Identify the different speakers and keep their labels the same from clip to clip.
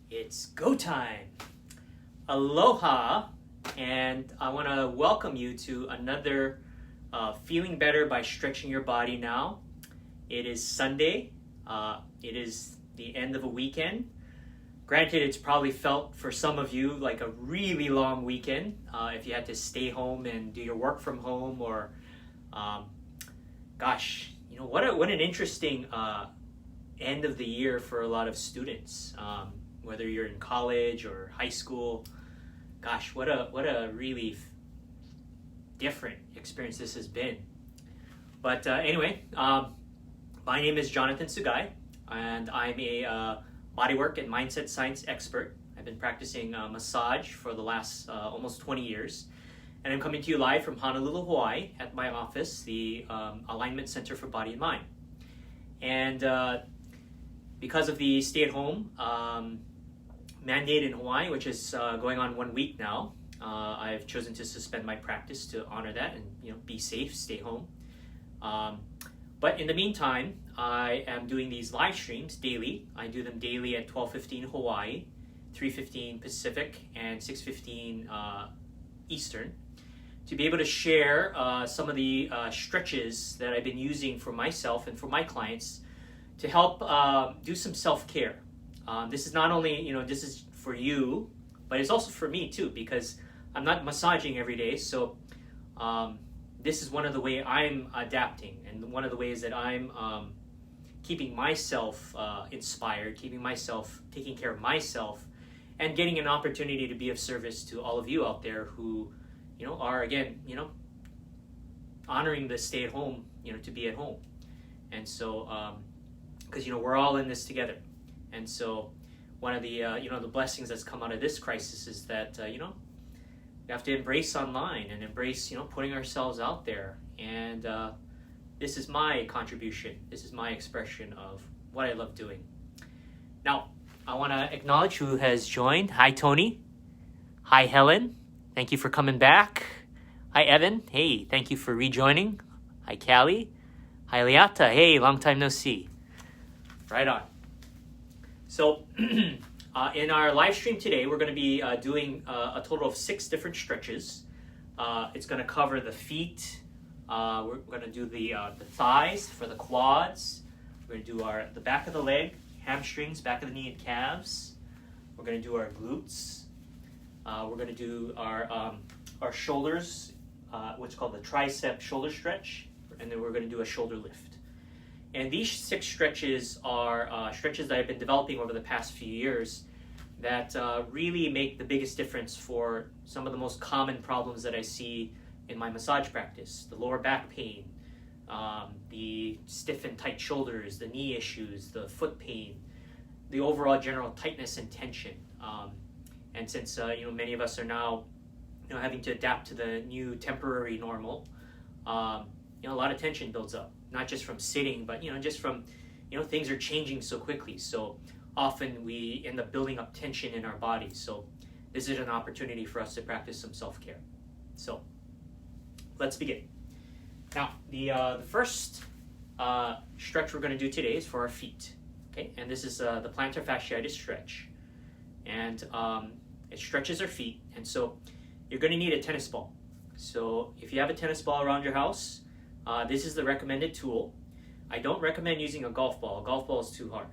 Speaker 1: It's go time. Aloha, and I want to welcome you to another Feeling Better by Stretching Your Body Now. It is Sunday. It is the end of a weekend. Granted, it's probably felt for some of you like a really long weekend if you had to stay home and do your work from home, or what an interesting end of the year for a lot of students. Whether you're in college or high school, gosh, what a really different experience this has been. But anyway, my name is Jonathan Sugai, and I'm a bodywork and mindset science expert. I've been practicing massage for the last almost 20 years, and I'm coming to you live from Honolulu, Hawaii, at my office, the Alignment Center for Body and Mind. And because of the stay-at-home mandate in Hawaii, which is going on 1 week now, I've chosen to suspend my practice to honor that and be safe, stay home. But in the meantime, I am doing these live streams daily. I do them daily at 12:15 Hawaii, 3:15 Pacific, and 6:15 Eastern, to be able to share some of the stretches that I've been using for myself and for my clients to help do some self-care. This is not only, this is for you, but it's also for me too, because I'm not massaging every day. So this is one of the ways I'm adapting, and one of the ways that I'm keeping myself inspired, taking care of myself, and getting an opportunity to be of service to all of you out there who, are again, honoring the stay at home, to be at home. And so, because, we're all in this together. And so one of the, the blessings that's come out of this crisis is that, we have to embrace online and embrace, putting ourselves out there. And this is my contribution. This is my expression of what I love doing. Now, I want to acknowledge who has joined. Hi, Tony. Hi, Helen. Thank you for coming back. Hi, Evan. Hey, thank you for rejoining. Hi, Callie. Hi, Liata. Hey, long time no see. Right on. So, in our live stream today, we're going to be doing a total of 6 different stretches. It's going to cover the feet. We're going to do the thighs for the quads. We're going to do the back of the leg, hamstrings, back of the knee and calves. We're going to do our glutes. We're going to do our shoulders, what's called the Tricep Shoulder stretch, and then we're going to do a shoulder lift. And these 6 stretches are stretches that I've been developing over the past few years that really make the biggest difference for some of the most common problems that I see in my massage practice. The lower back pain, the stiff and tight shoulders, the knee issues, the foot pain, the overall general tightness and tension. And since many of us are now having to adapt to the new temporary normal, a lot of tension builds up. Not just from sitting, but just from things are changing so quickly. So often we end up building up tension in our bodies. So this is an opportunity for us to practice some self-care. So let's begin. Now the first stretch we're going to do today is for our feet. Okay, and this is the plantar fasciitis stretch, and it stretches our feet. And so you're going to need a tennis ball. So if you have a tennis ball around your house, this is the recommended tool. I don't recommend using a golf ball. A golf ball is too hard.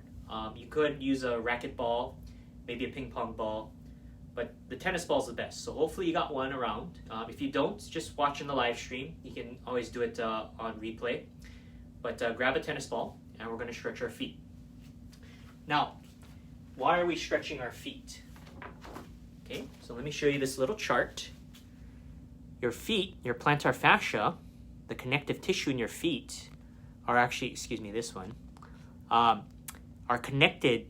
Speaker 1: You could use a racket ball, maybe a ping pong ball, but the tennis ball is the best. So hopefully you got one around. If you don't, just watching the live stream. You can always do it on replay. But grab a tennis ball, and we're going to stretch our feet. Now, why are we stretching our feet? Okay, so let me show you this little chart. Your feet, your plantar fascia, the connective tissue in your feet are actually, this one, are connected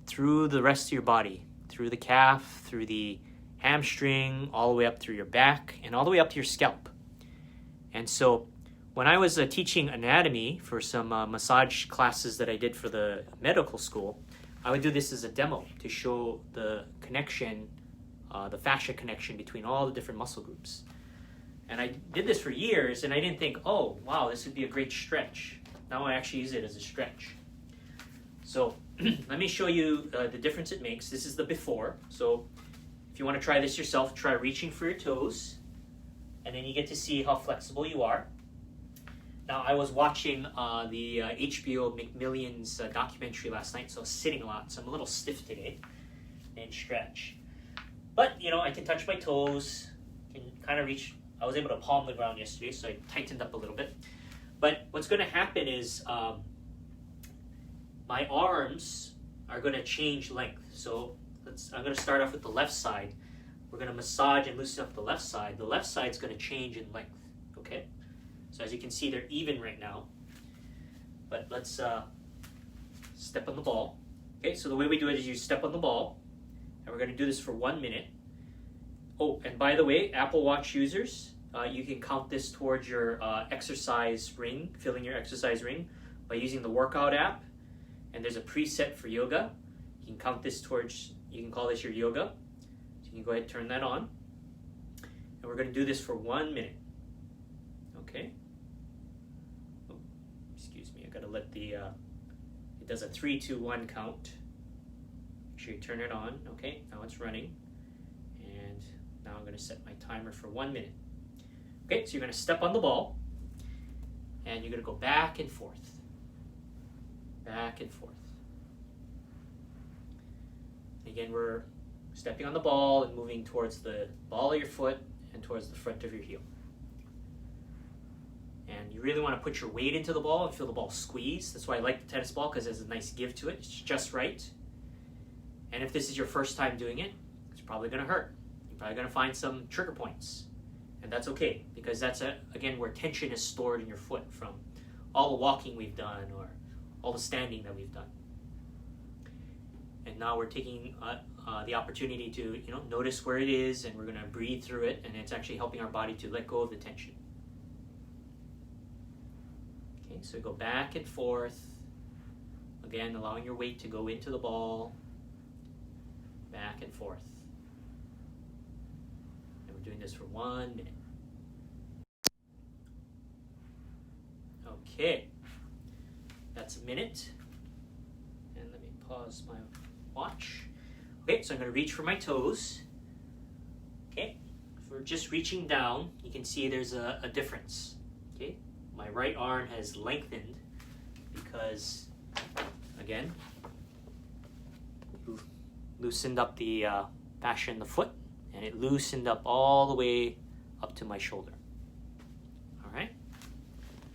Speaker 1: through the rest of your body, through the calf, through the hamstring, all the way up through your back, and all the way up to your scalp. And so when I was teaching anatomy for some massage classes that I did for the medical school, I would do this as a demo to show the connection, the fascia connection between all the different muscle groups. And I did this for years, and I didn't think, oh, wow, this would be a great stretch. Now I actually use it as a stretch. So let me show you the difference it makes. This is the before. So if you want to try this yourself, try reaching for your toes, and then you get to see how flexible you are. Now, I was watching the HBO McMillions documentary last night, so I was sitting a lot, so I'm a little stiff today, and stretch. But, you know, I can touch my toes, can kind of reach. I was able to palm the ground yesterday, so I tightened up a little bit. But what's going to happen is my arms are going to change length. So I'm going to start off with the left side. We're going to massage and loosen up the left side. The left side is going to change in length, okay? So as you can see, they're even right now. But let's step on the ball. Okay, so the way we do it is you step on the ball, and we're going to do this for 1 minute. Oh, and by the way, Apple Watch users, you can count this towards your exercise ring, filling your exercise ring by using the workout app. And there's a preset for yoga. You can count this towards, you can call this your yoga. So you can go ahead and turn that on. And we're going to do this for 1 minute. Okay. Oh, excuse me, I got to let the, it does a 3, 2, 1 count. Make sure you turn it on. Okay, now it's running. And now I'm going to set my timer for 1 minute. Okay, so you're going to step on the ball, and you're going to go back and forth. Back and forth. Again, we're stepping on the ball and moving towards the ball of your foot and towards the front of your heel. And you really want to put your weight into the ball and feel the ball squeeze. That's why I like the tennis ball, because it has a nice give to it. It's just right. And if this is your first time doing it, it's probably going to hurt. You're probably going to find some trigger points. And that's okay, because that's, again, where tension is stored in your foot from all the walking we've done or all the standing that we've done. And now we're taking the opportunity to, you know, notice where it is, and we're going to breathe through it, and it's actually helping our body to let go of the tension. Okay, so go back and forth. Again, allowing your weight to go into the ball. Back and forth. And we're doing this for 1 minute. Okay. That's a minute. And let me pause my watch. Okay, so I'm going to reach for my toes. Okay, if we're just reaching down, you can see there's a difference. Okay, my right arm has lengthened because, again, loosened up the fascia in the foot, and it loosened up all the way up to my shoulder. All right,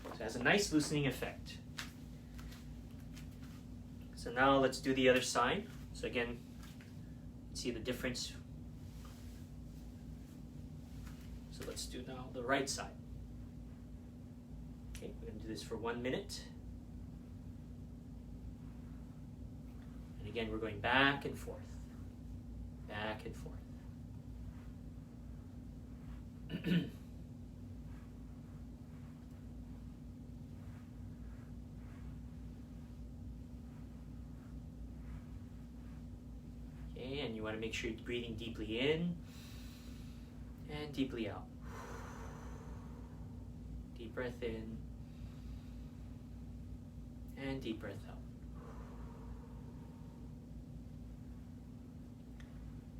Speaker 1: so it has a nice loosening effect. So now let's do the other side. So again, see the difference. So let's do now the right side. Okay, we're going to do this for 1 minute. And again, we're going back and forth. Back and forth. Okay, and you want to make sure you're breathing deeply in and deeply out. Deep breath in and deep breath out.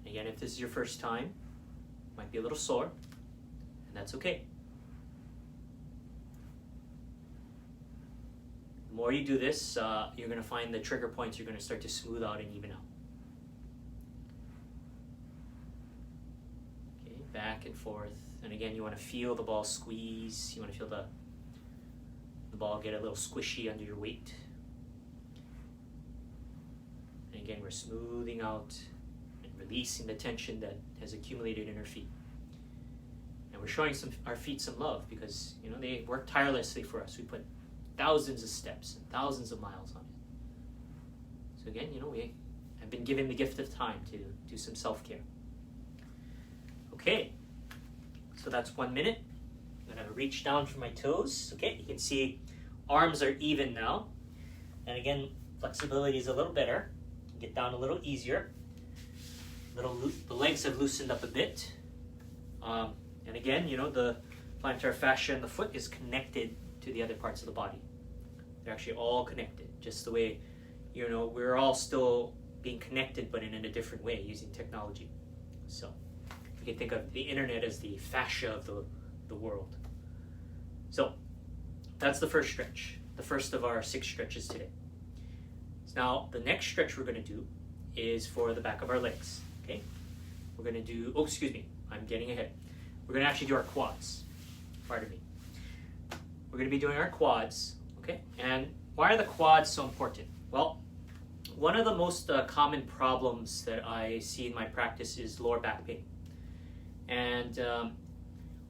Speaker 1: Again, if this is your first time, it might be a little sore, and that's okay. The more you do this, you're going to find the trigger points are going to start to smooth out and even out. Okay, back and forth. And again, you want to feel the ball squeeze. You want to feel the ball get a little squishy under your weight. And again, we're smoothing out, releasing the tension that has accumulated in our feet. And we're showing our feet some love because, you know, they work tirelessly for us. We put thousands of steps and thousands of miles on it. So again, you know, we have been given the gift of time to do some self-care. Okay, so that's 1 minute. I'm going to reach down for my toes. Okay, you can see arms are even now. And again, flexibility is a little better. You can get down a little easier. The legs have loosened up a bit. And again, you know, the plantar fascia in the foot is connected to the other parts of the body. They're actually all connected, just the way we're all still being connected, but in a different way using technology. So you can think of the internet as the fascia of the world. So that's the first stretch, the first of our 6 stretches today. Now the next stretch we're going to do is for the back of our legs. Okay, we're going to do, oh, excuse me, I'm getting ahead. We're going to actually do our quads. Pardon me. We're going to be doing our quads. Okay, and why are the quads so important? Well, one of the most common problems that I see in my practice is lower back pain. And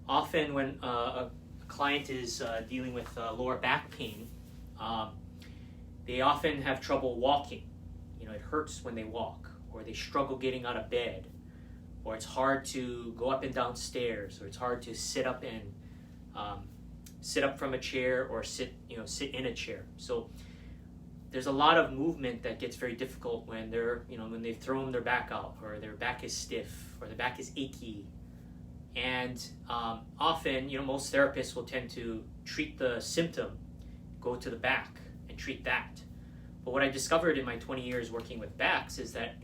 Speaker 1: often when a client is dealing with lower back pain, they often have trouble walking. It hurts when they walk, or they struggle getting out of bed, or it's hard to go up and down stairs, or it's hard to sit up from a chair, or sit in a chair. So there's a lot of movement that gets very difficult when when they've thrown their back out, or their back is stiff, or their back is achy. And often, most therapists will tend to treat the symptom, go to the back and treat that. But what I discovered in my 20 years working with backs is that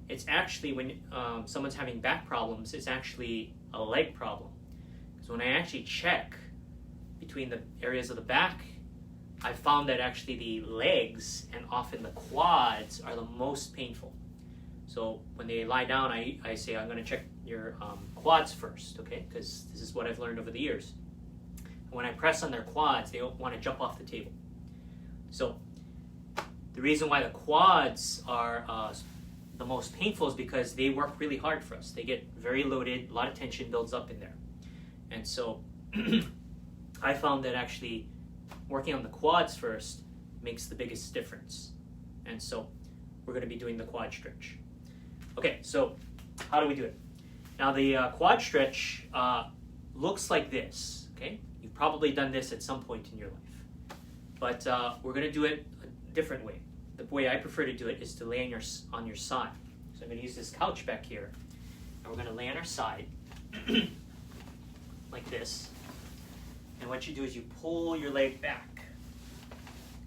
Speaker 1: it's actually, when someone's having back problems, it's actually a leg problem. Because when I actually check between the areas of the back, I found that actually the legs and often the quads are the most painful. So when they lie down, I say, I'm going to check your quads first, okay? Because this is what I've learned over the years. And when I press on their quads, they don't want to jump off the table. So the reason why the quads are the most painful is because they work really hard for us. They get very loaded, a lot of tension builds up in there. And so I found that actually working on the quads first makes the biggest difference. And so we're going to be doing the quad stretch. Okay, so how do we do it? Now the quad stretch looks like this, okay? You've probably done this at some point in your life. But we're going to do it a different way. The way I prefer to do it is to lay on your side. So I'm going to use this couch back here, and we're going to lay on our side like this. And what you do is you pull your leg back,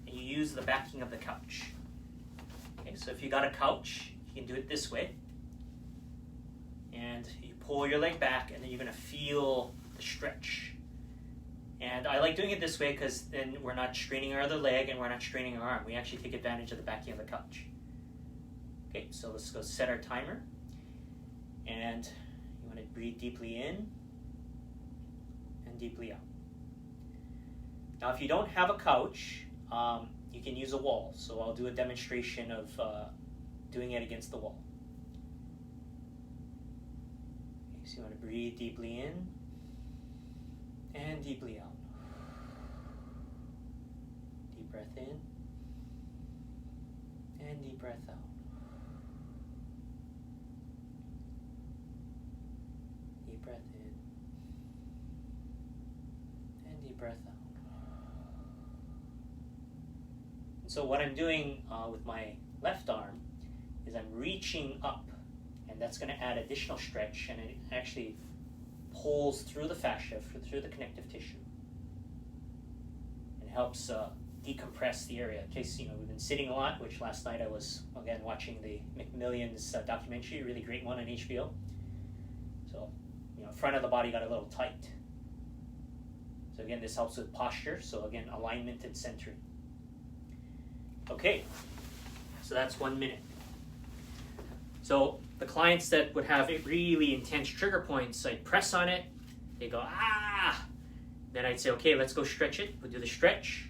Speaker 1: and you use the backing of the couch. Okay, so if you got a couch, you can do it this way. And you pull your leg back, and then you're going to feel the stretch. And I like doing it this way because then we're not straining our other leg and we're not straining our arm. We actually take advantage of the backing of the couch. Okay, so let's go set our timer. And you want to breathe deeply in and deeply out. Now, if you don't have a couch, you can use a wall. So I'll do a demonstration of doing it against the wall. Okay, so you want to breathe deeply in and deeply out. Deep breath in and deep breath out. Deep breath in and deep breath out. And so what I'm doing with my left arm is I'm reaching up, and that's going to add additional stretch, and it actually pulls through the fascia, through the connective tissue, and helps decompress the area. In case we've been sitting a lot, which last night I was again watching the McMillions documentary, a really great one on HBO. So front of the body got a little tight. So again, this helps with posture. So again, alignment and centering. Okay, so that's 1 minute. So the clients that would have really intense trigger points, I'd press on it, they go, ah! Then I'd say, okay, let's go stretch it. We'll do the stretch.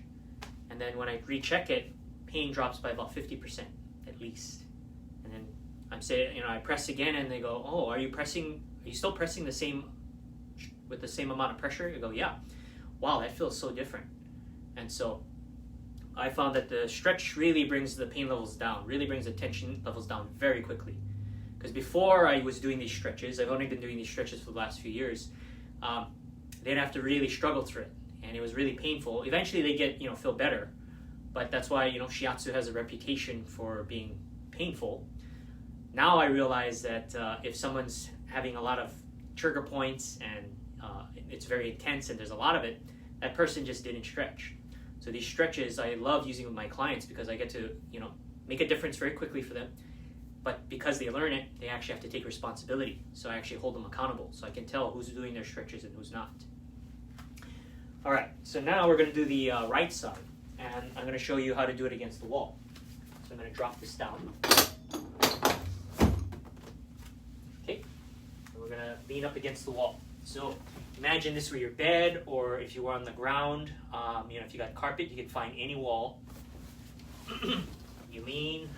Speaker 1: And then when I recheck it, pain drops by about 50% at least. And then I'm saying, I press again, and they go, oh, are you still pressing with the same amount of pressure? You go, yeah. Wow, that feels so different. And so I found that the stretch really brings the pain levels down, really brings the tension levels down very quickly. Because before I was doing these stretches, I've only been doing these stretches for the last few years, they'd have to really struggle through it. And it was really painful. Eventually they get, feel better. But that's why, shiatsu has a reputation for being painful. Now I realize that if someone's having a lot of trigger points and it's very intense and there's a lot of it, that person just didn't stretch. So these stretches I love using with my clients because I get to, make a difference very quickly for them. But because they learn it, they actually have to take responsibility. So I actually hold them accountable. So I can tell who's doing their stretches and who's not. All right, so now we're going to do the right side. And I'm going to show you how to do it against the wall. So I'm going to drop this down. Okay, and we're going to lean up against the wall. So imagine this were your bed, or if you were on the ground, if you got carpet, you can find any wall. You lean,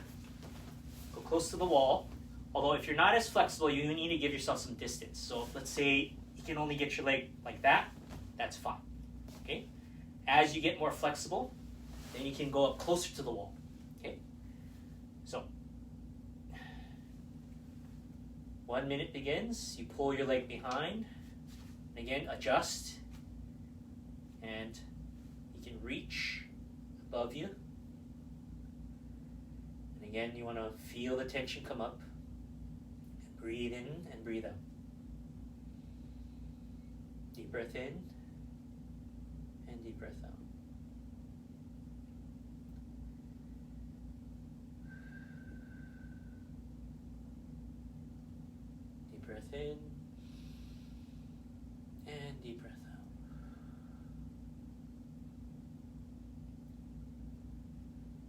Speaker 1: go close to the wall. Although if you're not as flexible, you need to give yourself some distance. So let's say you can only get your leg like that, that's fine. Okay. As you get more flexible, then you can go up closer to the wall. Okay. So 1 minute begins. You pull your leg behind. Again, adjust. And you can reach above you. And again, you want to feel the tension come up. And breathe in and breathe out. Deep breath in. And deep breath out. Deep breath in and deep breath out.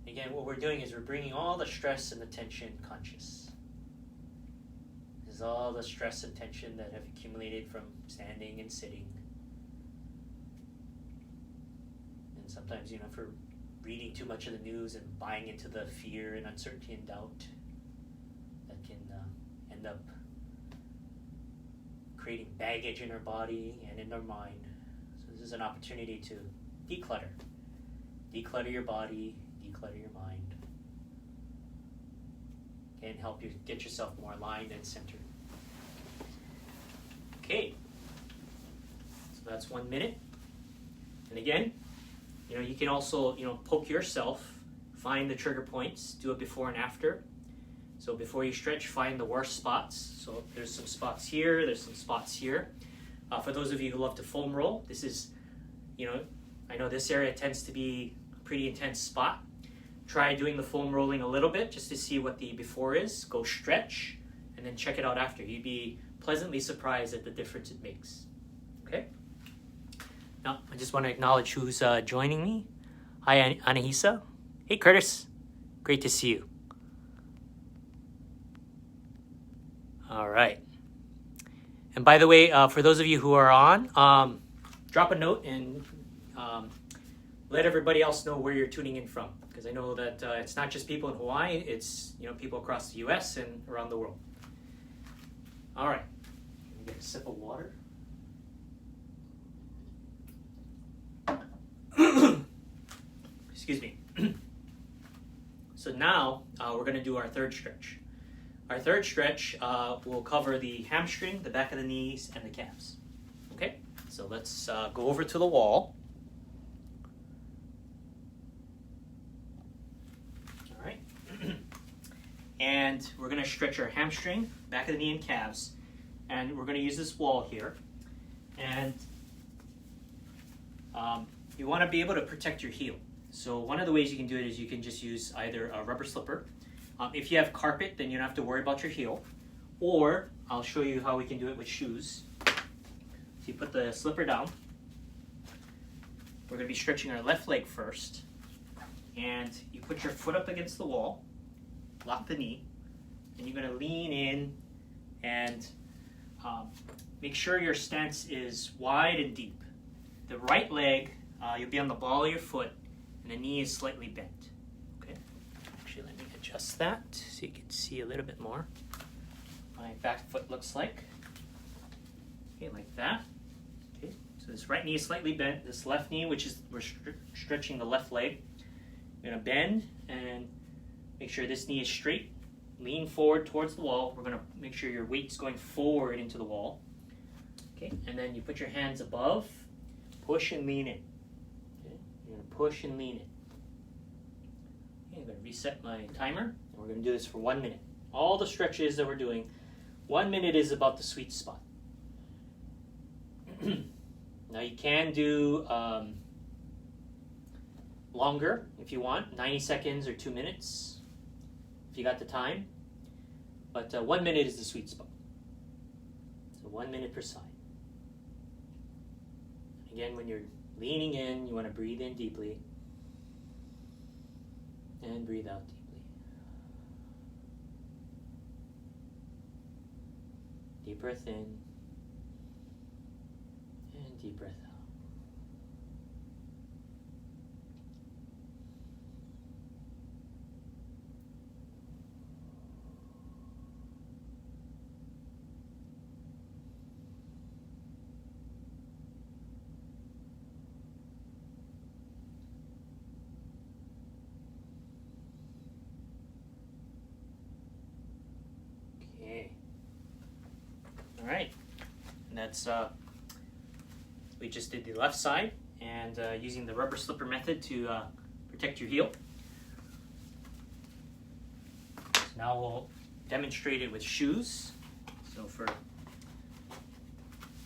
Speaker 1: Again, what we're doing is we're bringing all the stress and the tension conscious. This is all the stress and tension that have accumulated from standing and sitting. Sometimes, for reading too much of the news and buying into the fear and uncertainty and doubt, that can end up creating baggage in our body and in our mind. So this is an opportunity to declutter. Declutter your body, declutter your mind, and help you get yourself more aligned and centered. Okay, so that's 1 minute. And again, you can also, poke yourself, find the trigger points, do it before and after. So before you stretch, find the worst spots. So there's some spots here, there's some spots here. For those of you who love to foam roll, this is, I know this area tends to be a pretty intense spot. Try doing the foam rolling a little bit just to see what the before is. Go stretch, and then check it out after. You'd be pleasantly surprised at the difference it makes. Okay? Now, I just want to acknowledge who's joining me. Hi, Anahisa. Hey, Curtis. Great to see you. All right. And by the way, for those of you who are on, drop a note and let everybody else know where you're tuning in from. Because I know that it's not just people in Hawaii, it's people across the U.S. and around the world. All right. Let me get a sip of water. Excuse me. So now we're going to do our third stretch. Our third stretch will cover the hamstring, the back of the knees, and the calves. Okay? So let's go over to the wall. All right. And we're going to stretch our hamstring, back of the knee, and calves. And we're going to use this wall here. And you want to be able to protect your heel. So one of the ways you can do it is you can just use either a rubber slipper. If you have carpet, then you don't have to worry about your heel. Or I'll show you how we can do it with shoes. So you put the slipper down. We're going to be stretching our left leg first. And you put your foot up against the wall, lock the knee, and you're going to lean in and make sure your stance is wide and deep. The right leg, you'll be on the ball of your foot, and the knee is slightly bent. Okay. Actually, let me adjust that so you can see a little bit more. My back foot looks like. Okay, like that. Okay. So this right knee is slightly bent. This left knee, which is we're stretching the left leg. We're gonna bend and make sure this knee is straight. Lean forward towards the wall. We're gonna make sure your weight's going forward into the wall. Okay, and then you put your hands above. Push and lean in. Okay. You're going to push and lean in. Okay, I'm going to reset my timer, and we're going to do this for 1 minute. All the stretches that we're doing, 1 minute is about the sweet spot. Now you can do longer if you want, 90 seconds or 2 minutes. you got the time. But 1 minute is the sweet spot. So 1 minute per side. Again, when you're leaning in, you want to breathe in deeply and breathe out deeply. Deep breath in and deep breath out. All right, and that's we just did the left side, and using the rubber slipper method to protect your heel. So now we'll demonstrate it with shoes. So for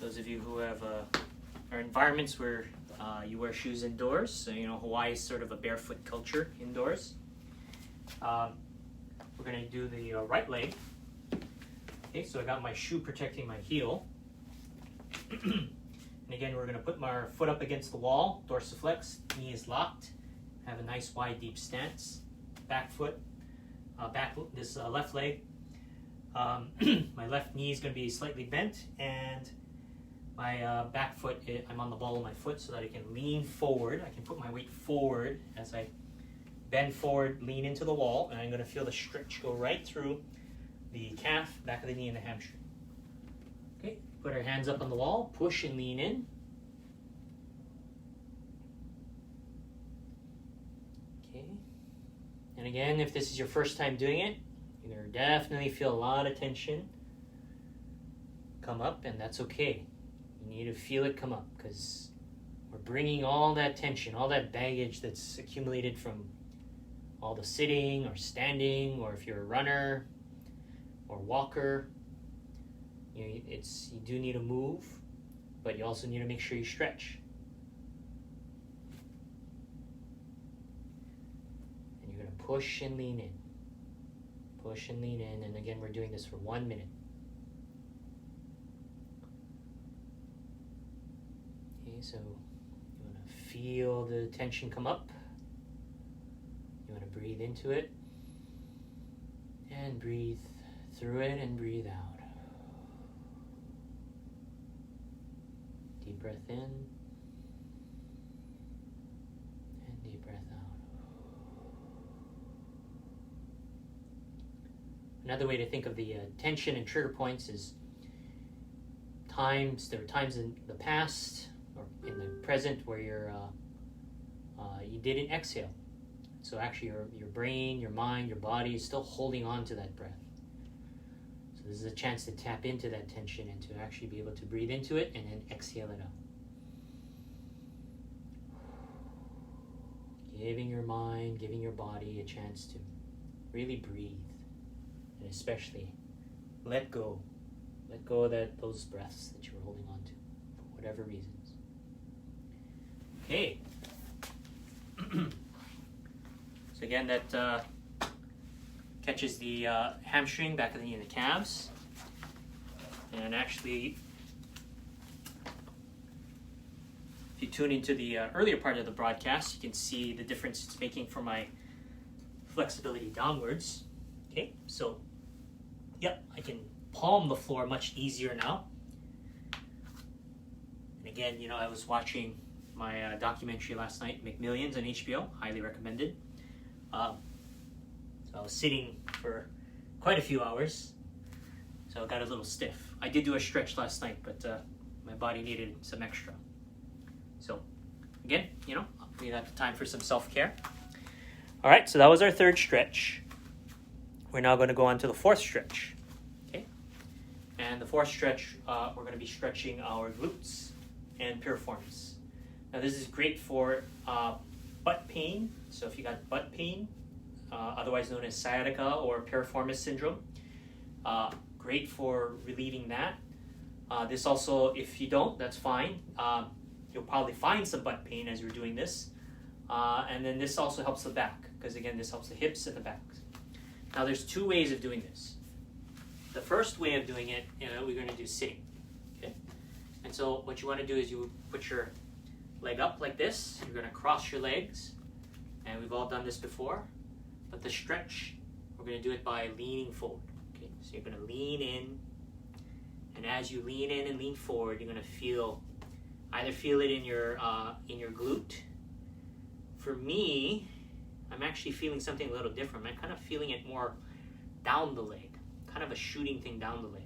Speaker 1: those of you who have are environments where you wear shoes indoors, so you know Hawaii is sort of a barefoot culture indoors. We're going to do the right leg. Okay, so I got my shoe protecting my heel. And again, we're going to put my foot up against the wall, dorsiflex, knee is locked, have a nice wide deep stance, back foot, this left leg. My left knee is going to be slightly bent, and my back foot, I'm on the ball of my foot so that I can lean forward. I can put my weight forward as I bend forward, lean into the wall, and I'm going to feel the stretch go right through the calf, back of the knee, and the hamstring. Okay, put our hands up on the wall, push and lean in. Okay, and again, if this is your first time doing it, you're going to definitely feel a lot of tension come up, and that's okay. You need to feel it come up because we're bringing all that tension, all that baggage that's accumulated from all the sitting or standing, or if you're a runner or walker, you know, you do need to move, but you also need to make sure you stretch. And you're going to push and lean in. Push and lean in, and again, we're doing this for 1 minute. Okay, so you want to feel the tension come up. You want to breathe into it and breathe through it and breathe out. Deep breath in and deep breath out. Another way to think of the tension and trigger points is there are times in the past or in the present where you didn't exhale. So actually your brain, your mind, your body is still holding on to that breath. So this is a chance to tap into that tension and to actually be able to breathe into it and then exhale it out. Giving your mind, giving your body a chance to really breathe, and especially let go. Let go of those breaths that you were holding on to for whatever reasons. Okay. So again, that catches the hamstring, back of the knee, and the calves. And actually, if you tune into the earlier part of the broadcast, you can see the difference it's making for my flexibility downwards. Okay, so, yep, I can palm the floor much easier now. And again, you know, I was watching my documentary last night, McMillions on HBO, highly recommended. So I was sitting for quite a few hours, so I got a little stiff. I did do a stretch last night, but my body needed some extra. So again, you know, we have the time for some self-care. All right, so that was our third stretch. We're now going to go on to the fourth stretch. Okay, and the fourth stretch, we're going to be stretching our glutes and piriformis. Now this is great for butt pain. So if you got butt pain, otherwise known as sciatica or piriformis syndrome, great for relieving that. This also, if you don't, that's fine. You'll probably find some butt pain as you're doing this. And then this also helps the back, because again, this helps the hips and the back. Now there's two ways of doing this. The first way of doing it, we're going to do sitting. Okay? And so what you want to do is you put your leg up like this. You're going to cross your legs. And we've all done this before. But the stretch, we're going to do it by leaning forward. Okay? So you're going to lean in. And as you lean in and lean forward, you're going to either feel it in your glute. For me, I'm actually feeling something a little different. I'm kind of feeling it more down the leg, kind of a shooting thing down the leg.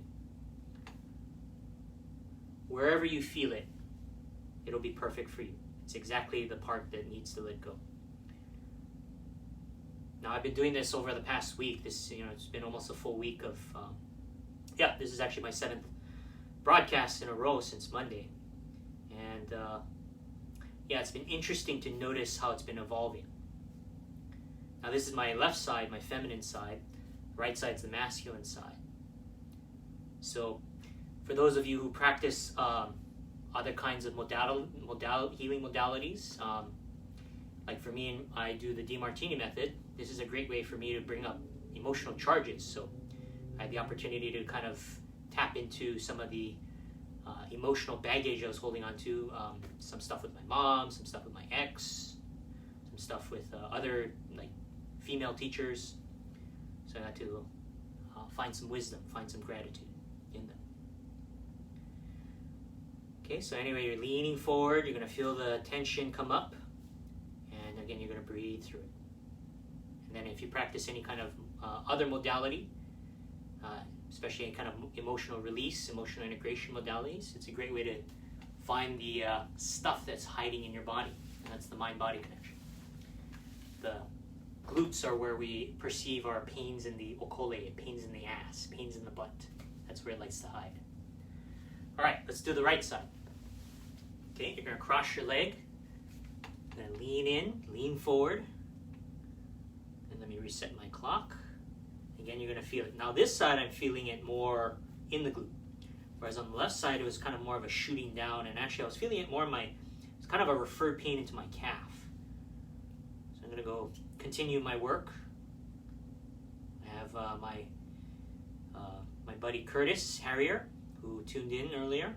Speaker 1: Wherever you feel it, it'll be perfect for you. It's exactly the part that needs to let go. Now I've been doing this over the past week. It's been almost a full week of, this is actually my 7th broadcast in a row since Monday. And it's been interesting to notice how it's been evolving. Now this is my left side, my feminine side. Right side's the masculine side. So for those of you who practice other kinds of healing modalities, like for me, I do the DeMartini method. This is a great way for me to bring up emotional charges. So I had the opportunity to kind of tap into some of the emotional baggage I was holding on to. Some stuff with my mom, some stuff with my ex, some stuff with other like female teachers. So I got to find some wisdom, find some gratitude in them. Okay, so anyway, you're leaning forward. You're going to feel the tension come up. And again, you're going to breathe through it. And then if you practice any kind of other modality, especially any kind of emotional release, emotional integration modalities, it's a great way to find the stuff that's hiding in your body. And that's the mind-body connection. The glutes are where we perceive our pains in the okole, pains in the ass, pains in the butt. That's where it likes to hide. All right, let's do the right side. Okay, you're going to cross your leg. Then lean in, lean forward. And let me reset my clock. Again, you're going to feel it. Now this side, I'm feeling it more in the glute. Whereas on the left side, it was kind of more of a shooting down. And actually, I was feeling it more in it's kind of a referred pain into my calf. So I'm going to go continue my work. I have my buddy Curtis Harrier, who tuned in earlier.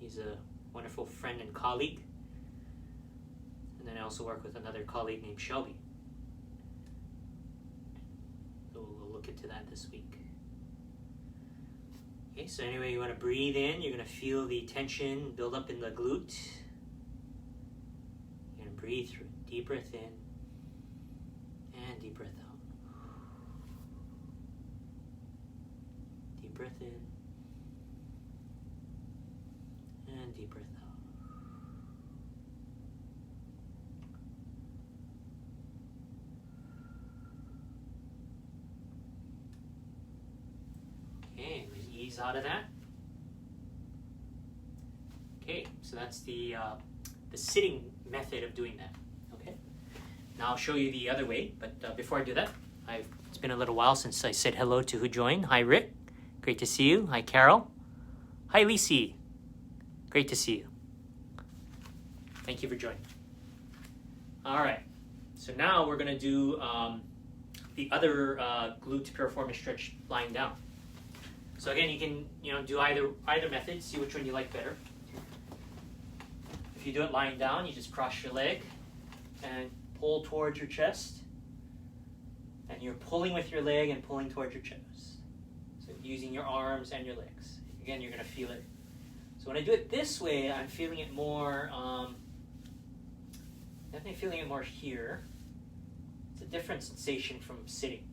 Speaker 1: He's a wonderful friend and colleague. And then I also work with another colleague named Shelby. So we'll look into that this week. Okay, so anyway, you want to breathe in. You're going to feel the tension build up in the glute. You're going to breathe through. Deep breath in and deep breath out. Deep breath in and deep breath out. Okay, ease out of that. Okay, so that's the sitting method of doing that. Okay, now I'll show you the other way, but before I do that, it's been a little while since I said hello to who joined. Hi Rick, great to see you. Hi Carol. Hi Lisi, great to see you. Thank you for joining. All right, so now we're going to do the other Gluteus Piriformis stretch lying down. So again, you can do either method, see which one you like better. If you do it lying down, you just cross your leg and pull towards your chest. And you're pulling with your leg and pulling towards your chest. So using your arms and your legs. Again, you're going to feel it. So when I do it this way, I'm feeling it more, definitely feeling it more here. It's a different sensation from sitting.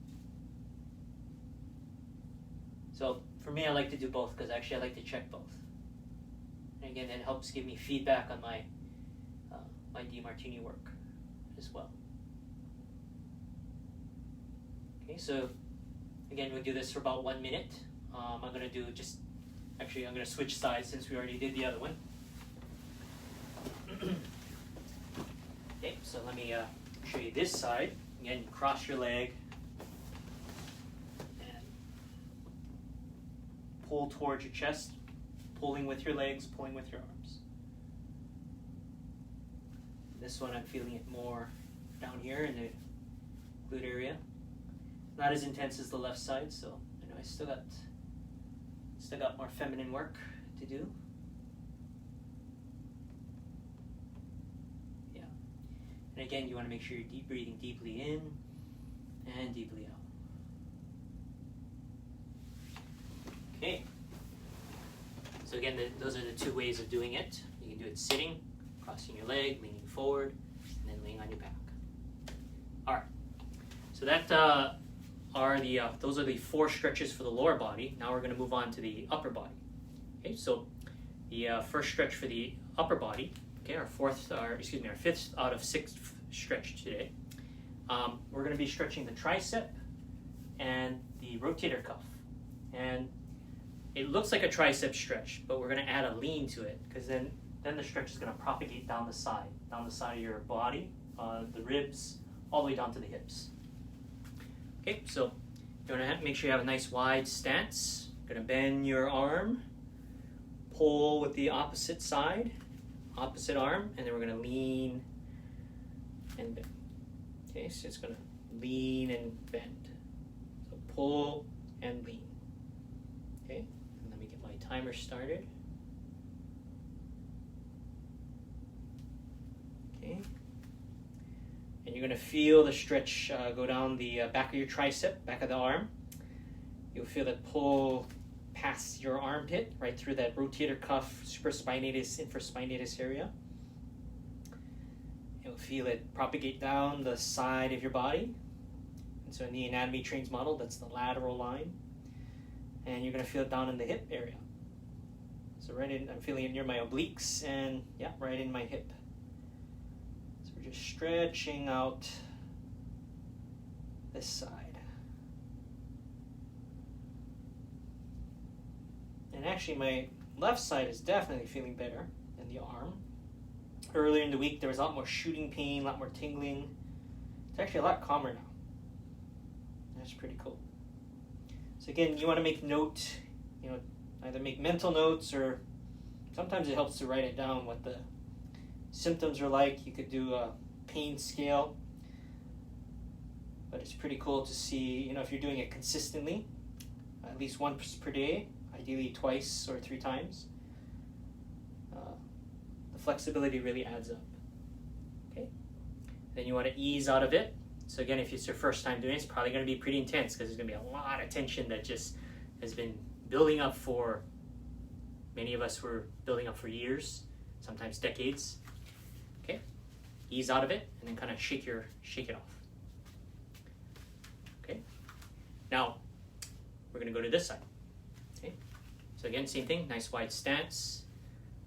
Speaker 1: So for me, I like to do both because actually I like to check both. And again, it helps give me feedback on my DeMartini work as well. Okay, so again, we'll do this for about 1 minute. I'm going to do I'm going to switch sides since we already did the other one. Okay, so let me show you this side. Again, cross your leg and pull towards your chest, pulling with your legs, pulling with your arms. This one, I'm feeling it more down here in the glute area. Not as intense as the left side, so I still got more feminine work to do. Yeah. And again, you want to make sure you're deep breathing deeply in and deeply out. Okay. So again, those are the two ways of doing it. You can do it sitting, crossing your leg, leaning forward, and then laying on your back. All right. So that those are the 4 stretches for the lower body. Now we're going to move on to the upper body. Okay. So the first stretch for the upper body. Okay. Our 5th out of 6 stretch today. We're going to be stretching the tricep and the rotator cuff. And it looks like a tricep stretch, but we're going to add a lean to it, because then the stretch is going to propagate down the side of your body, the ribs, all the way down to the hips. Okay, so you want to make sure you have a nice wide stance. You're going to bend your arm, pull with the opposite side, opposite arm, and then we're going to lean and bend. Okay, so it's going to lean and bend. So pull and lean. Okay, and let me get my timer started. Okay, and you're going to feel the stretch go down the back of your tricep, back of the arm. You'll feel that pull past your armpit, right through that rotator cuff, supraspinatus, infraspinatus area. You'll feel it propagate down the side of your body. And so in the anatomy trains model, that's the lateral line. And you're going to feel it down in the hip area. So I'm feeling it near my obliques and right in my hip. So we're just stretching out this side. And actually my left side is definitely feeling better than the arm. Earlier in the week there was a lot more shooting pain, a lot more tingling. It's actually a lot calmer now. That's pretty cool. So again, you want to make note, either make mental notes, or sometimes it helps to write it down what the symptoms are like. You could do a pain scale, but it's pretty cool to see, if you're doing it consistently, at least once per day, ideally twice or 3 times. The flexibility really adds up. Okay. Then you want to ease out of it. So again, if it's your first time doing it, it's probably going to be pretty intense, because there's going to be a lot of tension that just has been building up for, many of us were building up for years, sometimes decades. Okay, ease out of it and then kind of shake it off. Okay, now we're going to go to this side. Okay, so again, same thing, nice wide stance,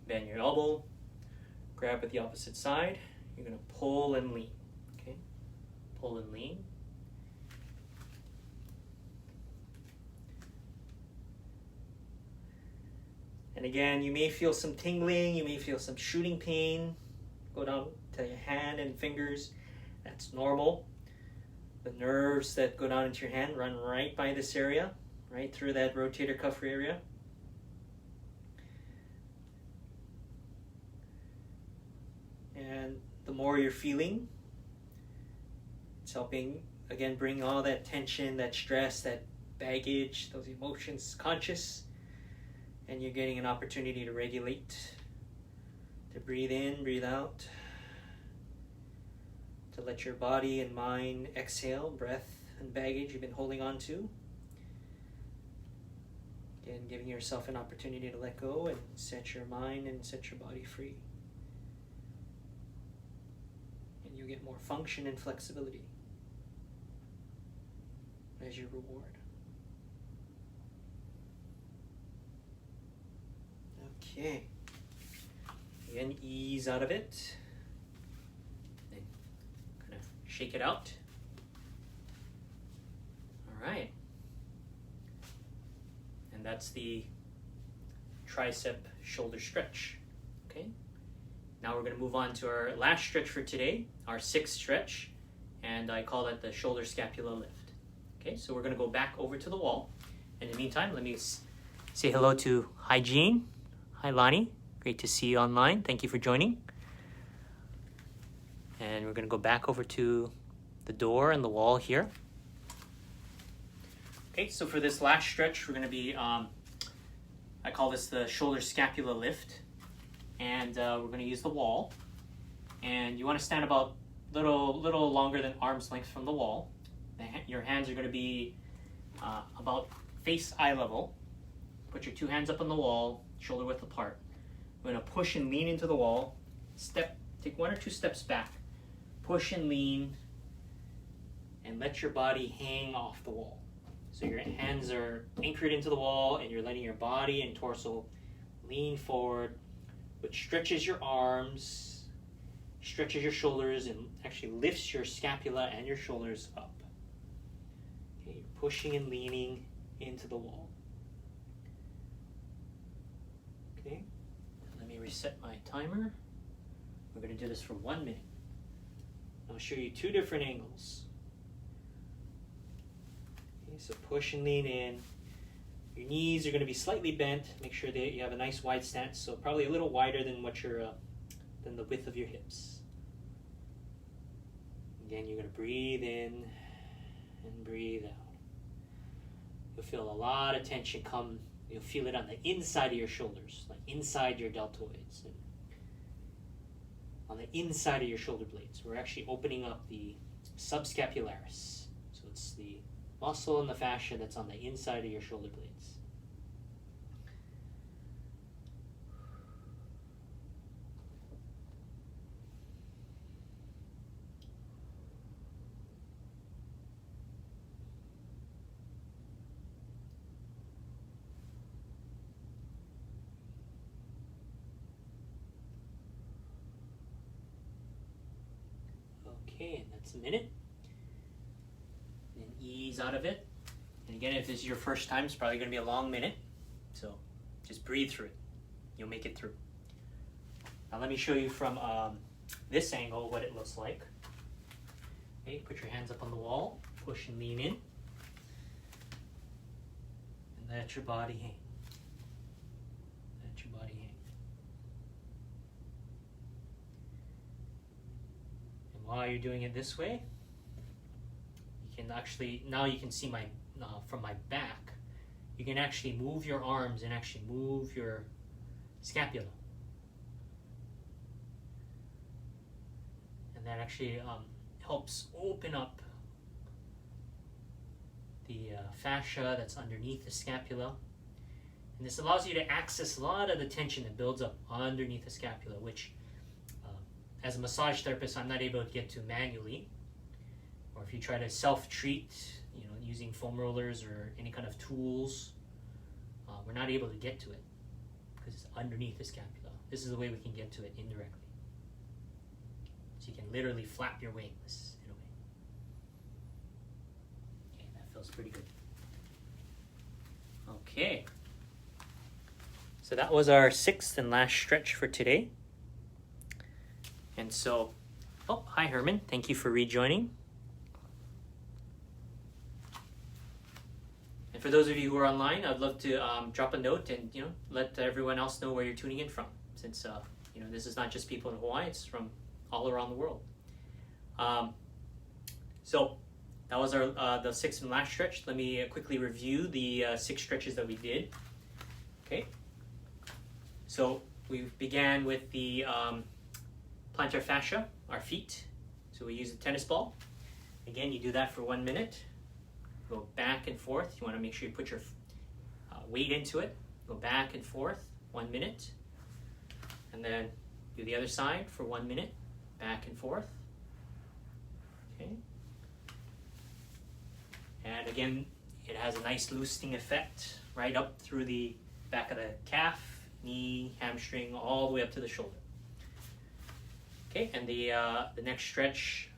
Speaker 1: bend your elbow, grab with the opposite side, you're going to pull and lean. Pull and lean. And again, you may feel some tingling, you may feel some shooting pain go down to your hand and fingers. That's normal. The nerves that go down into your hand run right by this area, right through that rotator cuff area. And the more you're feeling, it's helping, again, bring all that tension, that stress, that baggage, those emotions conscious. And you're getting an opportunity to regulate, to breathe in, breathe out, to let your body and mind exhale breath and baggage you've been holding on to. Again, giving yourself an opportunity to let go and set your mind and set your body free. And you get more function and flexibility as your reward. Okay. Again, ease out of it. Then kind of shake it out. All right. And that's the tricep shoulder stretch. Okay. Now we're going to move on to our last stretch for today, our 6th stretch, and I call that the shoulder scapula lift. Okay, so we're going to go back over to the wall. In the meantime, let me say hello to Hygiene. Hi, Lonnie. Great to see you online. Thank you for joining. And we're going to go back over to the door and the wall here. Okay, so for this last stretch, we're going to be, I call this the shoulder scapula lift. And we're going to use the wall. And you want to stand about little longer than arm's length from the wall. Your hands are going to be about face eye level. Put your two hands up on the wall, shoulder width apart. We're going to push and lean into the wall. Take 1 or 2 steps back. Push and lean, and let your body hang off the wall. So your hands are anchored into the wall, and you're letting your body and torso lean forward, which stretches your arms, stretches your shoulders, and actually lifts your scapula and your shoulders up. Okay, you're pushing and leaning into the wall. Okay, let me reset my timer. We're going to do this for 1 minute. I'll show you 2 different angles. Okay, so push and lean in. Your knees are going to be slightly bent. Make sure that you have a nice wide stance, so probably a little wider than than the width of your hips. Again, you're going to breathe in and breathe out. You'll feel a lot of tension come. You'll feel it on the inside of your shoulders, like inside your deltoids, and on the inside of your shoulder blades. We're actually opening up the subscapularis. So it's the muscle and the fascia that's on the inside of your shoulder blades. Okay, and that's a minute. And ease out of it. And again, if this is your first time, it's probably going to be a long minute. So just breathe through it. You'll make it through. Now let me show you from this angle what it looks like. Okay, put your hands up on the wall. Push and lean in. And let your body hang. Let your body hang. While you're doing it this way, you can actually, now you can see from my back, you can actually move your arms and actually move your scapula. And that actually helps open up the fascia that's underneath the scapula. And this allows you to access a lot of the tension that builds up underneath the scapula, which as a massage therapist, I'm not able to get to manually. Or if you try to self-treat, using foam rollers or any kind of tools, we're not able to get to it because it's underneath the scapula. This is the way we can get to it indirectly. So you can literally flap your wings in a way. Okay, that feels pretty good. Okay. So that was our 6th and last stretch for today. And so, hi Herman, thank you for rejoining. And for those of you who are online, I'd love to drop a note and let everyone else know where you're tuning in from, since this is not just people in Hawaii; it's from all around the world. So that was our the 6th and last stretch. Let me quickly review the 6 stretches that we did. Okay. So we began with the plantar fascia, our feet. So we use a tennis ball. Again, you do that for 1 minute. Go back and forth. You want to make sure you put your weight into it. Go back and forth 1 minute. And then do the other side for 1 minute. Back and forth. Okay. And again, it has a nice loosening effect right up through the back of the calf, knee, hamstring, all the way up to the shoulder. Okay, and the next stretch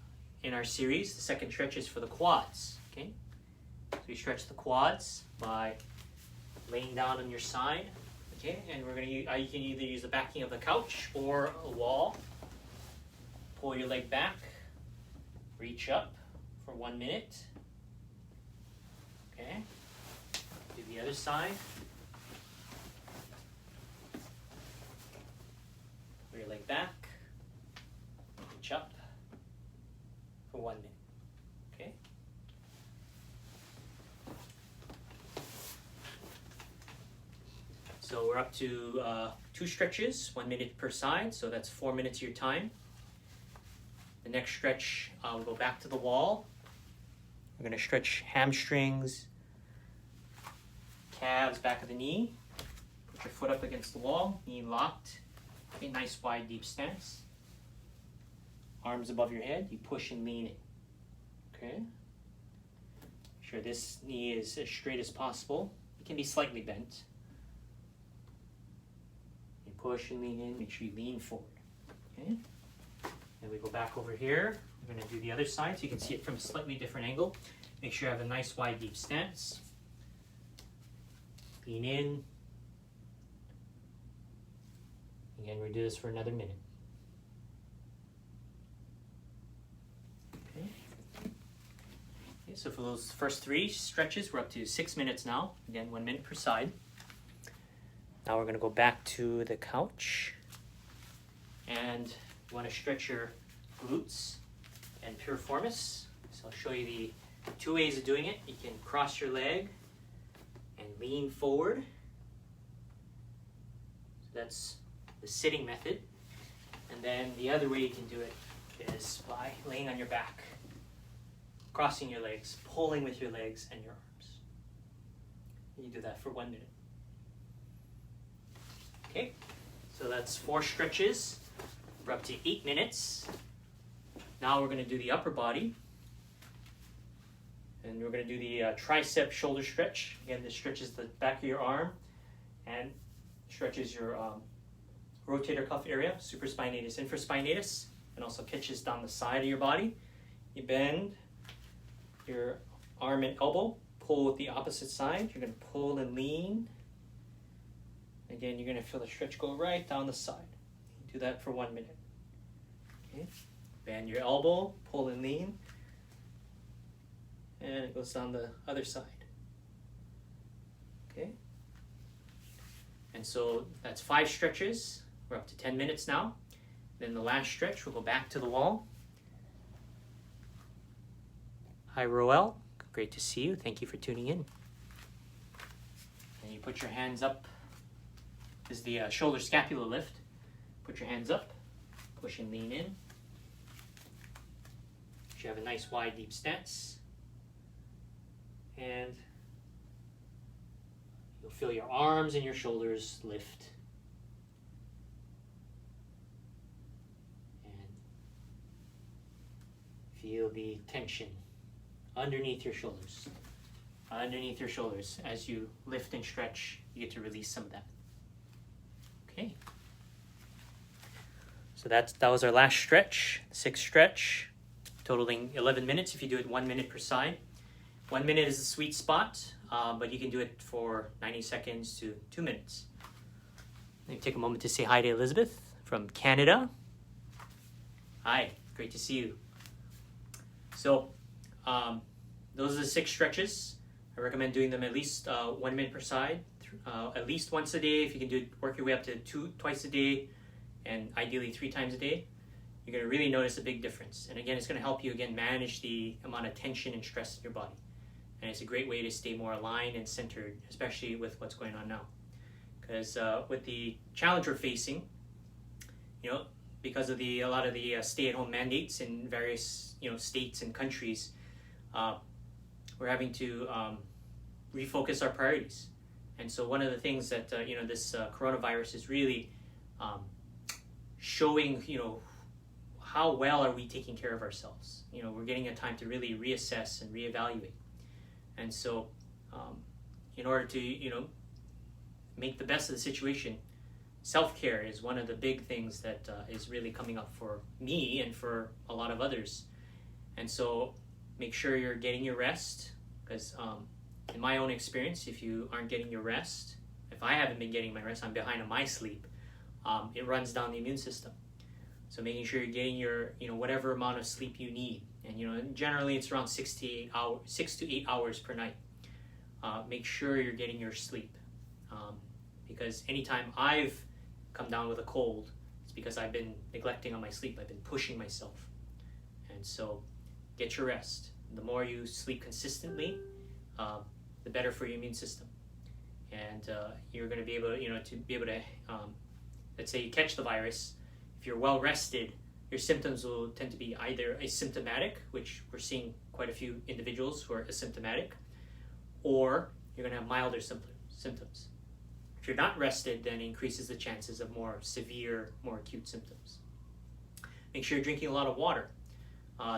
Speaker 1: in our series, the second stretch, is for the quads. Okay, so we stretch the quads by laying down on your side. Okay, and we're going to you can either use the backing of the couch or a wall. Pull your leg back, reach up for 1 minute. Okay, do the other side. Pull your leg back. Up for 1 minute. Okay. So we're up to 2 stretches, 1 minute per side, so that's 4 minutes of your time. The next stretch, we'll go back to the wall. We're going to stretch hamstrings, calves, back of the knee. Put your foot up against the wall, knee locked. A nice wide deep stance. Arms above your head, you push and lean in. Okay? Make sure this knee is as straight as possible. It can be slightly bent. You push and lean in, make sure you lean forward. Okay? Then we go back over here. We're going to do the other side so you can see it from a slightly different angle. Make sure you have a nice wide deep stance. Lean in. Again, we'll do this for another minute. Okay. So for those first 3 stretches, we're up to 6 minutes now. Again, 1 minute per side. Now we're going to go back to the couch. And you want to stretch your glutes and piriformis. So I'll show you the 2 ways of doing it. You can cross your leg and lean forward. So that's the sitting method. And then the other way you can do it is by laying on your back, crossing your legs, pulling with your legs and your arms. And you do that for 1 minute. Okay, so that's 4 stretches. We're up to 8 minutes. Now we're going to do the upper body. And we're going to do the tricep shoulder stretch. Again, this stretches the back of your arm and stretches your rotator cuff area, supraspinatus, infraspinatus, and also catches down the side of your body. You bend your arm and elbow, pull with the opposite side. You're going to pull and lean. Again, you're going to feel the stretch go right down the side. Do that for 1 minute. Okay. Bend your elbow, pull and lean, and it goes down the other side. Okay. And so that's 5 stretches. We're up to 10 minutes now. Then the last stretch, we'll go back to the wall. Hi, Roel. Great to see you. Thank you for tuning in. And you put your hands up. This is the shoulder scapula lift. Put your hands up, push and lean in. You have a nice wide deep stance. And you'll feel your arms and your shoulders lift. And feel the tension underneath your shoulders. Underneath your shoulders. As you lift and stretch, you get to release some of that. Okay. So that was our last stretch, 6th stretch, totaling 11 minutes if you do it 1 minute per side. 1 minute is the sweet spot, but you can do it for 90 seconds to 2 minutes. Let me take a moment to say hi to Elizabeth from Canada. Hi, great to see you. So those are the 6 stretches. I recommend doing them at least 1 minute per side, at least once a day. If you can work your way up to twice a day, and ideally 3 times a day, you're going to really notice a big difference. And again, it's going to help you manage the amount of tension and stress in your body. And it's a great way to stay more aligned and centered, especially with what's going on now. Because with the challenge we're facing, because of a lot of the stay-at-home mandates in various states and countries, we're having to refocus our priorities. And so one of the things that this coronavirus is really showing, how well are we taking care of ourselves? We're getting a time to really reassess and reevaluate. And so in order to, make the best of the situation, self-care is one of the big things that is really coming up for me and for a lot of others. And so make sure you're getting your rest, because in my own experience, if you aren't getting your rest, if I haven't been getting my rest, I'm behind on my sleep. It runs down the immune system. So making sure you're getting your, whatever amount of sleep you need. And, generally it's around 6 to 8 hours per night. Make sure you're getting your sleep. Because anytime I've come down with a cold, it's because I've been neglecting on my sleep. I've been pushing myself. And so get your rest. The more you sleep consistently, the better for your immune system. And and you're going to be able to, let's say you catch the virus. If you're well rested, your symptoms will tend to be either asymptomatic, which we're seeing quite a few individuals who are asymptomatic, or you're going to have milder symptoms. If you're not rested, then it increases the chances of more severe, more acute symptoms. Make sure you're drinking a lot of water,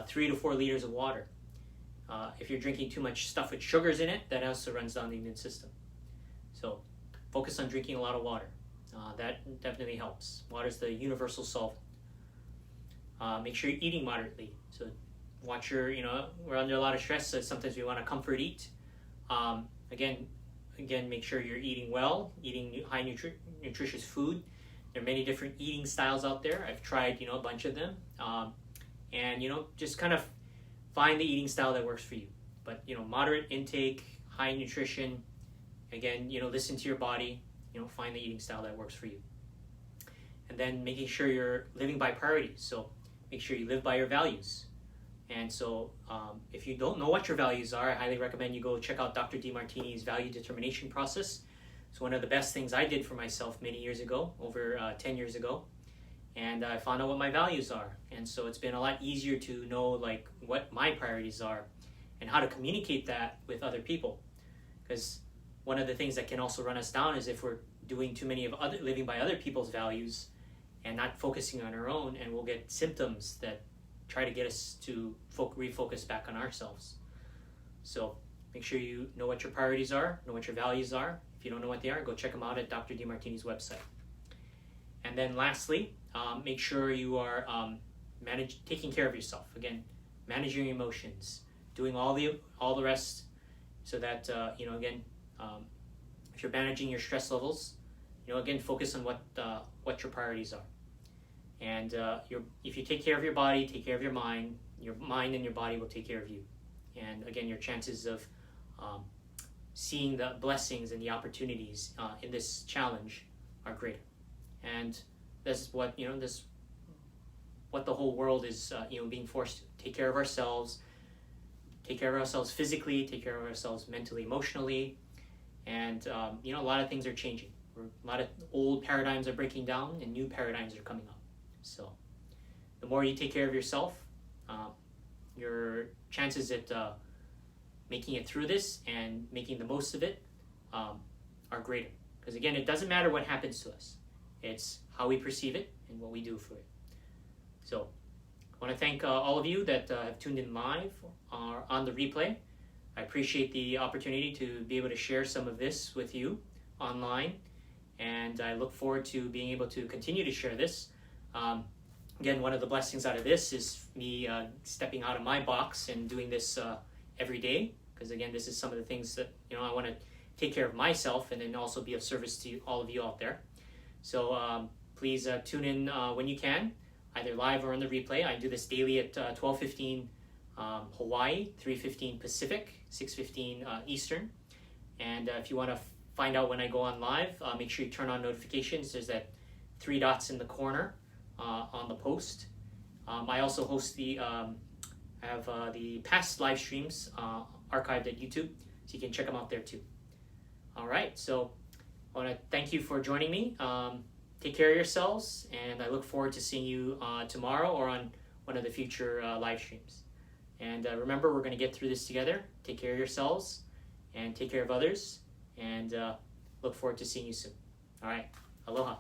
Speaker 1: 3 to 4 liters of water. If you're drinking too much stuff with sugars in it, that also runs down the immune system. So focus on drinking a lot of water. That definitely helps. Water is the universal solvent. Make sure you're eating moderately. So watch your, we're under a lot of stress, so sometimes we want to comfort eat. Again, make sure you're eating well, eating high nutritious food. There are many different eating styles out there. I've tried, a bunch of them. And, just kind of find the eating style that works for you. But, moderate intake, high nutrition. Again, listen to your body. Find the eating style that works for you. And then making sure you're living by priorities. So make sure you live by your values. And so if you don't know what your values are, I highly recommend you go check out Dr. DeMartini's value determination process. It's one of the best things I did for myself many years ago, over 10 years ago. And I found out what my values are. And so it's been a lot easier to know what my priorities are and how to communicate that with other people. Because one of the things that can also run us down is if we're doing too many of living by other people's values and not focusing on our own, and we'll get symptoms that try to get us to refocus back on ourselves. So make sure you know what your priorities are, know what your values are. If you don't know what they are, go check them out at Dr. DeMartini's website. And then lastly, make sure you are taking care of yourself. Again, managing your emotions, doing all the rest, so that if you're managing your stress levels, again, focus on what your priorities are. And if you take care of your body, take care of your mind and your body will take care of you. And again, your chances of seeing the blessings and the opportunities in this challenge are greater. And that's what what the whole world is being forced to take care of ourselves, physically, take care of ourselves mentally, emotionally, and a lot of things are changing. A lot of old paradigms are breaking down and new paradigms are coming up. So the more you take care of yourself, your chances at making it through this and making the most of it are greater. Because again, it doesn't matter what happens to us. It's how we perceive it and what we do for it. So I want to thank all of you that have tuned in live or on the replay. I appreciate the opportunity to be able to share some of this with you online. And I look forward to being able to continue to share this. Again, one of the blessings out of this is me stepping out of my box and doing this every day. Because again, this is some of the things that I want to take care of myself and then also be of service to all of you out there. So please tune in when you can, either live or on the replay. I do this daily at 12:15 Hawaii, 3:15 Pacific, 6:15 Eastern. And if you want to find out when I go on live, make sure you turn on notifications. There's that 3 dots in the corner on the post. I also host have the past live streams archived at YouTube, so you can check them out there too. All right, so I want to thank you for joining me. Take care of yourselves, and I look forward to seeing you tomorrow or on one of the future live streams. And remember, we're going to get through this together. Take care of yourselves and take care of others, and look forward to seeing you soon. All right, aloha.